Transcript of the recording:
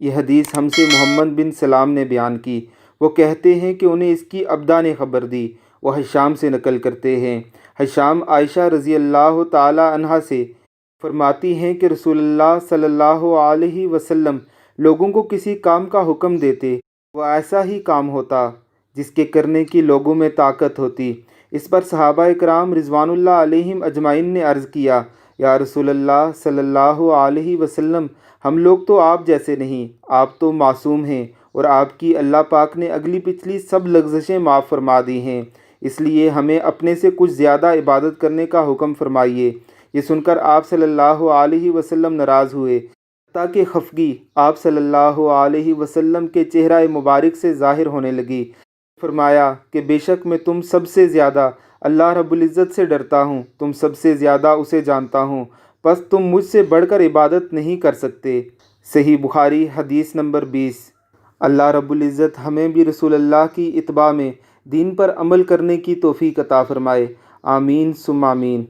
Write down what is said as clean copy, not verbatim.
یہ حدیث ہم سے محمد بن سلام نے بیان کی۔ وہ کہتے ہیں کہ انہیں اس کی ابدا نے خبر دی۔ وہ حشام سے نقل کرتے ہیں۔ حشام عائشہ رضی اللہ تعالی عنہا سے فرماتی ہیں کہ رسول اللہ صلی اللہ علیہ وسلم لوگوں کو کسی کام کا حکم دیتے، وہ ایسا ہی کام ہوتا جس کے کرنے کی لوگوں میں طاقت ہوتی۔ اس پر صحابہ کرام رضوان اللہ علیہم اجمعین نے عرض کیا، یا رسول اللہ صلی اللہ علیہ وسلم، ہم لوگ تو آپ جیسے نہیں، آپ تو معصوم ہیں اور آپ کی اللہ پاک نے اگلی پچھلی سب لغزشیں معاف فرما دی ہیں، اس لیے ہمیں اپنے سے کچھ زیادہ عبادت کرنے کا حکم فرمائیے۔ یہ سن کر آپ صلی اللہ علیہ وسلم ناراض ہوئے، حتیٰ کہ خفگی آپ صلی اللہ علیہ وسلم کے چہرہ مبارک سے ظاہر ہونے لگی۔ فرمایا کہ بے شک میں تم سب سے زیادہ اللہ رب العزت سے ڈرتا ہوں، تم سب سے زیادہ اسے جانتا ہوں، پس تم مجھ سے بڑھ کر عبادت نہیں کر سکتے۔ صحیح بخاری حدیث نمبر 20۔ اللہ رب العزت ہمیں بھی رسول اللہ کی اتباع میں دین پر عمل کرنے کی توفیق عطا فرمائے۔ آمین ثم آمین۔